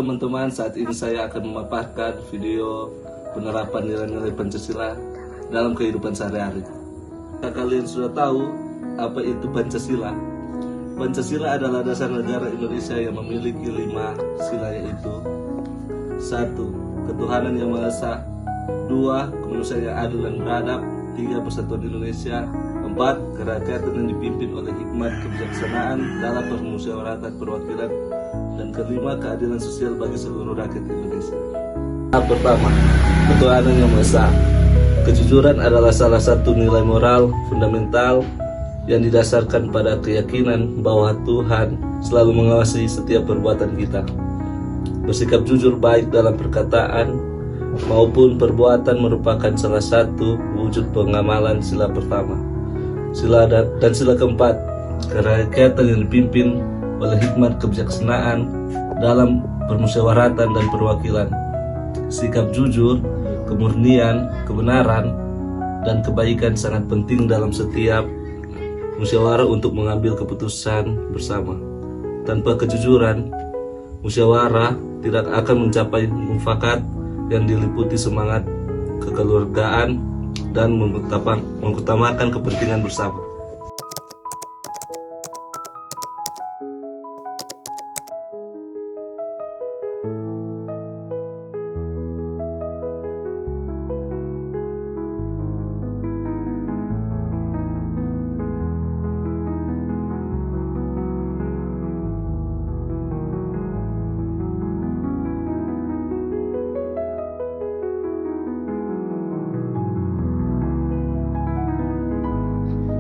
teman-teman, saat ini saya akan memaparkan video penerapan nilai-nilai Pancasila dalam kehidupan sehari-hari. Kalian sudah tahu apa itu Pancasila? Pancasila adalah dasar negara Indonesia yang memiliki 5 sila, yaitu 1. Ketuhanan yang Maha Esa. 2. Kemanusiaan yang adil dan beradab. 3. Persatuan Indonesia. 4. Kerakyatan yang dipimpin oleh hikmat kebijaksanaan dalam permusyawaratan perwakilan. Dan kelima, keadilan sosial bagi seluruh rakyat Indonesia. Pertama, ketuhanan yang Maha Esa. Kejujuran adalah salah satu nilai moral fundamental yang didasarkan pada keyakinan bahwa Tuhan selalu mengawasi setiap perbuatan kita. Bersikap jujur baik dalam perkataan maupun perbuatan merupakan salah satu wujud pengamalan sila pertama. Dan sila keempat, kerakyatan yang dipimpin oleh hikmat kebijaksanaan dalam permusyawaratan dan perwakilan. Sikap jujur, kemurnian, kebenaran, dan kebaikan sangat penting dalam setiap musyawarah untuk mengambil keputusan bersama. Tanpa kejujuran, musyawarah tidak akan mencapai mufakat yang diliputi semangat kekeluargaan dan mengutamakan kepentingan bersama.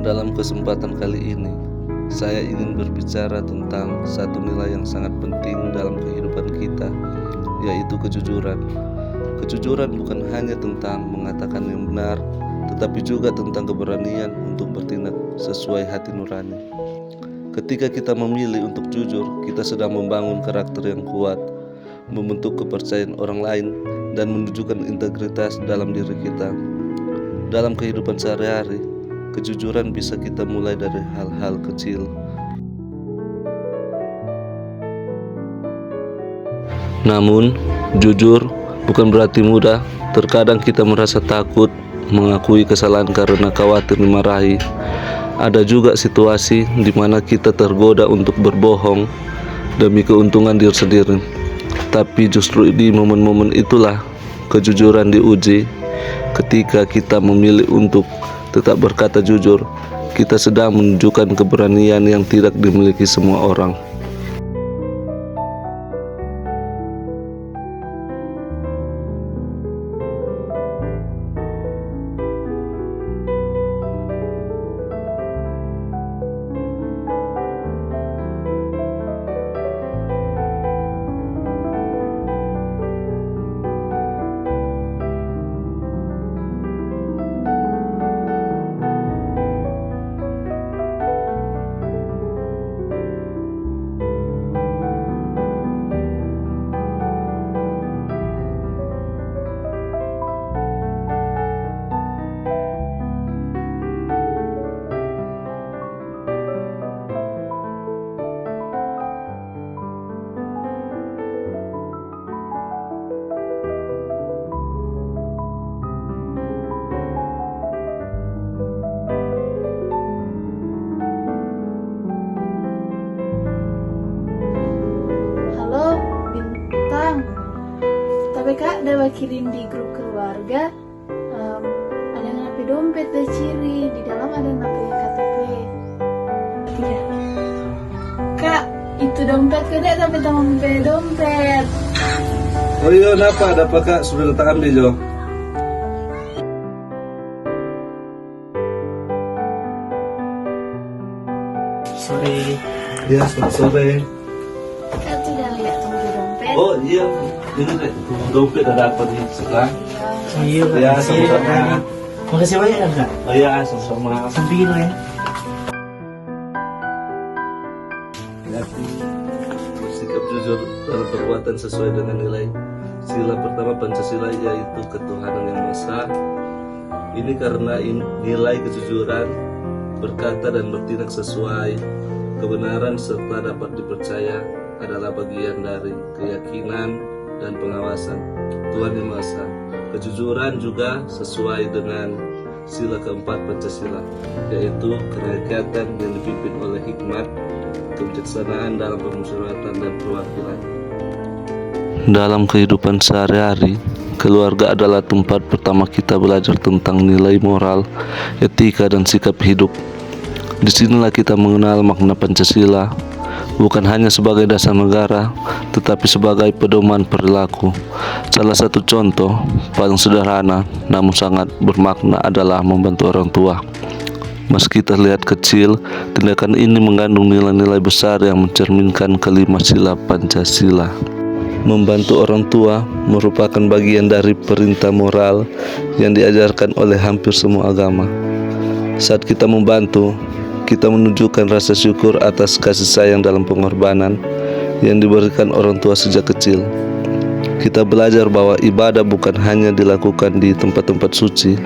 Dalam kesempatan kali ini, saya ingin berbicara tentang satu nilai yang sangat penting dalam kehidupan kita, yaitu kejujuran. Kejujuran bukan hanya tentang mengatakan yang benar, tetapi juga tentang keberanian untuk bertindak sesuai hati nurani. Ketika kita memilih untuk jujur, kita sedang membangun karakter yang kuat, membentuk kepercayaan orang lain, dan menunjukkan integritas dalam diri kita. Dalam kehidupan sehari-hari, kejujuran bisa kita mulai dari hal-hal kecil. Namun, jujur bukan berarti mudah. Terkadang kita merasa takut mengakui kesalahan karena khawatir dimarahi. Ada juga situasi di mana kita tergoda untuk berbohong demi keuntungan diri sendiri. Tapi justru di momen-momen itulah kejujuran diuji. Ketika kita memilih untuk tetap berkata jujur, kita sedang menunjukkan keberanian yang tidak dimiliki semua orang. Tapi kak, udah kirim di grup keluarga, ada yang napi dompet dan ciri, di dalam ada napi KTP. Iya. Kak, itu dompet kedek tapi teman dompet. Oh iya, kenapa? Ada apa kak? Sudah datang ambil Jo? Sore. Iya, selamat sore. Kak sudah lihat teman dompet? Oh iya, ini deh, dompet ada apa di sebelah? Iya, Kak. Ya, sama-sama. Makasih banyak ya, Kak. Oh iya, sama-sama. Sampingin lo ya. Hati, bersikap jujur dalam perbuatan sesuai dengan nilai sila pertama Pancasila, yaitu ketuhanan yang Maha Esa. Ini karena nilai kejujuran, berkata dan bertindak sesuai kebenaran serta dapat dipercaya adalah bagian dari keyakinan dan pengawasan Tuhan Yang Maha Esa. Kejujuran juga sesuai dengan sila keempat Pancasila, yaitu kerakyatan yang dipimpin oleh hikmat, kebijaksanaan dalam permusyawaratan dan perwakilan. Dalam kehidupan sehari-hari, keluarga adalah tempat pertama kita belajar tentang nilai moral, etika, dan sikap hidup. Disinilah kita mengenal makna Pancasila, bukan hanya sebagai dasar negara, tetapi sebagai pedoman perilaku. Salah satu contoh paling sederhana namun sangat bermakna adalah membantu orang tua. Meski terlihat kecil, tindakan ini mengandung nilai-nilai besar yang mencerminkan kelima sila Pancasila. Membantu orang tua merupakan bagian dari perintah moral yang diajarkan oleh hampir semua agama. Saat kita membantu, kita menunjukkan rasa syukur atas kasih sayang dalam pengorbanan yang diberikan orang tua sejak kecil. Kita belajar bahwa ibadah bukan hanya dilakukan di tempat-tempat suci,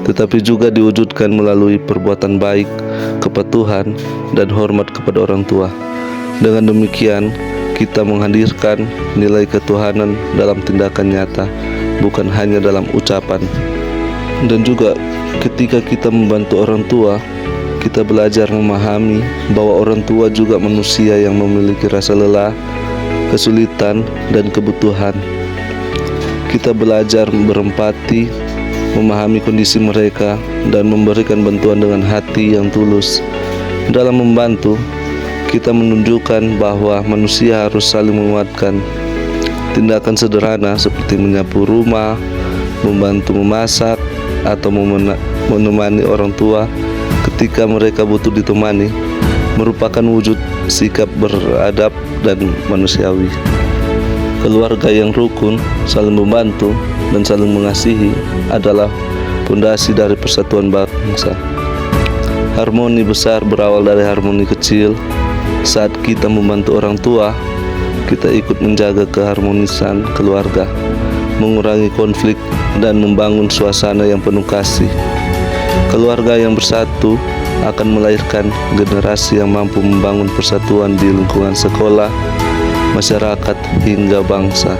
tetapi juga diwujudkan melalui perbuatan baik, kepatuhan, dan hormat kepada orang tua. Dengan demikian, kita menghadirkan nilai ketuhanan dalam tindakan nyata, bukan hanya dalam ucapan. Dan juga ketika kita membantu orang tua, kita belajar memahami bahwa orang tua juga manusia yang memiliki rasa lelah, kesulitan, dan kebutuhan. Kita belajar berempati, memahami kondisi mereka, dan memberikan bantuan dengan hati yang tulus. Dalam membantu, kita menunjukkan bahwa manusia harus saling menguatkan. Tindakan sederhana seperti menyapu rumah, membantu memasak, atau menemani orang tua ketika mereka butuh ditemani merupakan wujud sikap beradab dan manusiawi. Keluarga yang rukun, saling membantu, dan saling mengasihi adalah fondasi dari persatuan bangsa. Harmoni besar berawal dari harmoni kecil. Saat kita membantu orang tua, kita ikut menjaga keharmonisan keluarga, mengurangi konflik, dan membangun suasana yang penuh kasih. Keluarga yang bersatu akan melahirkan generasi yang mampu membangun persatuan di lingkungan sekolah, masyarakat, hingga bangsa.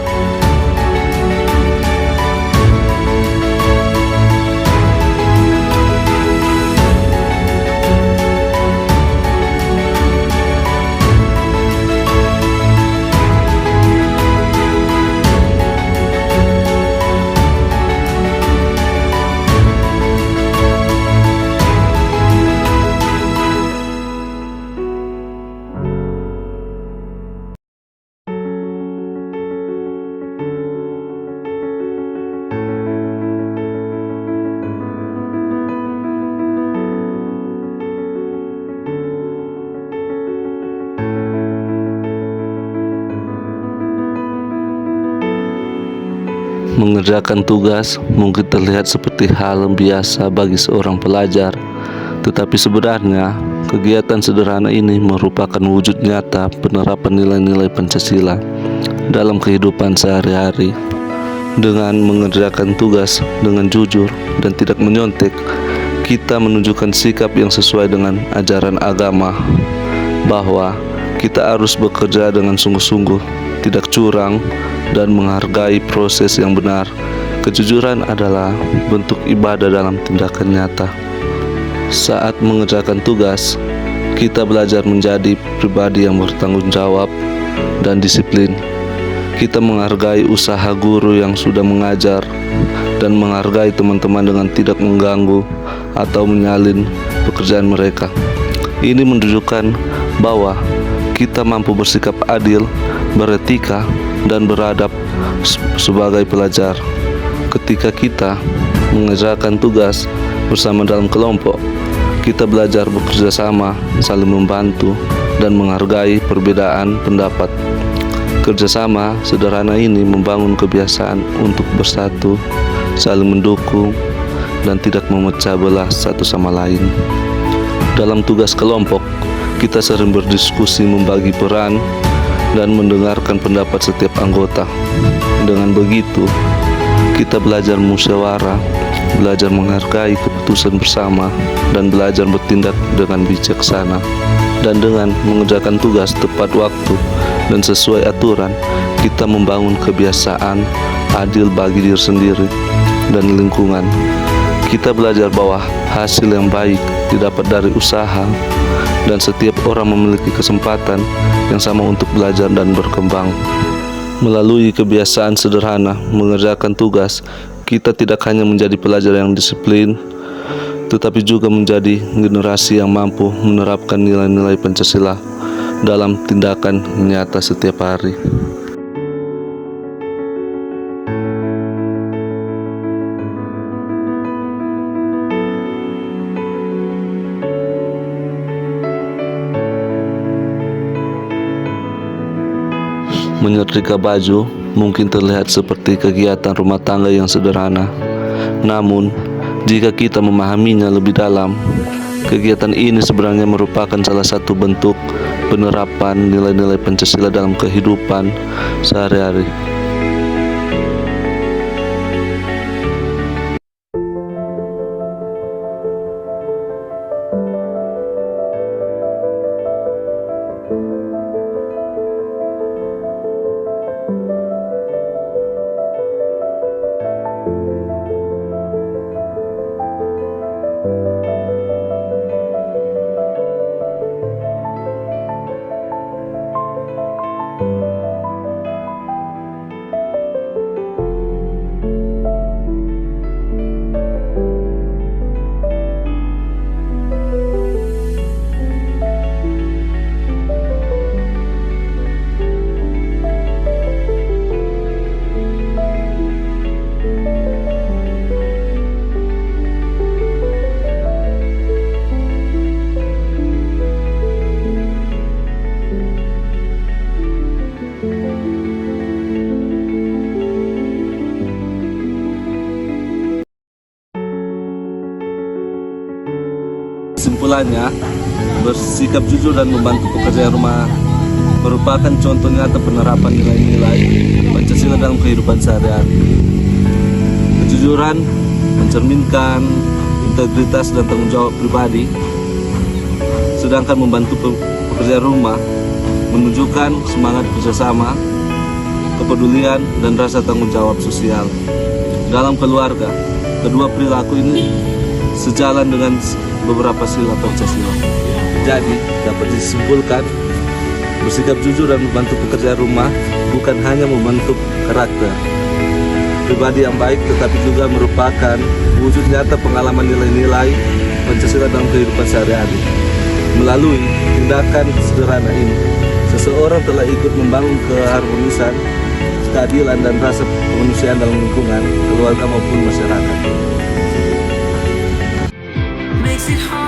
Mengerjakan tugas mungkin terlihat seperti hal biasa bagi seorang pelajar, tetapi sebenarnya kegiatan sederhana ini merupakan wujud nyata penerapan nilai-nilai Pancasila dalam kehidupan sehari-hari. Dengan mengerjakan tugas dengan jujur dan tidak menyontek, kita menunjukkan sikap yang sesuai dengan ajaran agama, bahwa kita harus bekerja dengan sungguh-sungguh, tidak curang, dan menghargai proses yang benar. Kejujuran adalah bentuk ibadah dalam tindakan nyata. Saat mengerjakan tugas, kita belajar menjadi pribadi yang bertanggung jawab dan disiplin. Kita menghargai usaha guru yang sudah mengajar dan menghargai teman-teman dengan tidak mengganggu atau menyalin pekerjaan mereka. Ini menunjukkan bahwa kita mampu bersikap adil, beretika, dan beradab sebagai pelajar. Ketika kita mengerjakan tugas bersama dalam kelompok, kita belajar bekerja sama, saling membantu, dan menghargai perbedaan pendapat. Kerjasama sederhana ini membangun kebiasaan untuk bersatu, saling mendukung, dan tidak memecah belah satu sama lain. Dalam tugas kelompok, kita sering berdiskusi, membagi peran, dan mendengarkan pendapat setiap anggota. Dengan begitu, kita belajar musyawarah, belajar menghargai keputusan bersama, dan belajar bertindak dengan bijaksana. Dan dengan mengerjakan tugas tepat waktu dan sesuai aturan, kita membangun kebiasaan adil bagi diri sendiri dan lingkungan. Kita belajar bahwa hasil yang baik didapat dari usaha, dan setiap orang memiliki kesempatan yang sama untuk belajar dan berkembang. Melalui kebiasaan sederhana mengerjakan tugas, kita tidak hanya menjadi pelajar yang disiplin, tetapi juga menjadi generasi yang mampu menerapkan nilai-nilai Pancasila dalam tindakan nyata setiap hari. Menyetrika baju mungkin terlihat seperti kegiatan rumah tangga yang sederhana. Namun, jika kita memahaminya lebih dalam, kegiatan ini sebenarnya merupakan salah satu bentuk penerapan nilai-nilai Pancasila dalam kehidupan sehari-hari. Kesimpulannya, bersikap jujur dan membantu pekerjaan rumah merupakan contoh nyata penerapan nilai-nilai Pancasila dalam kehidupan sehari-hari. Kejujuran mencerminkan integritas dan tanggung jawab pribadi, sedangkan membantu pekerjaan rumah menunjukkan semangat kerjasama, kepedulian, dan rasa tanggung jawab sosial. Dalam keluarga, kedua perilaku ini sejalan dengan beberapa sila Pancasila. Jadi, dapat disimpulkan, bersikap jujur dan membantu pekerjaan rumah bukan hanya membentuk karakter pribadi yang baik, tetapi juga merupakan wujud nyata pengalaman nilai-nilai Pancasila dalam kehidupan sehari-hari. Melalui tindakan sederhana ini, seseorang telah ikut membangun keharmonisan, keadilan, dan rasa kemanusiaan dalam lingkungan, keluarga maupun masyarakat. Makes it hard.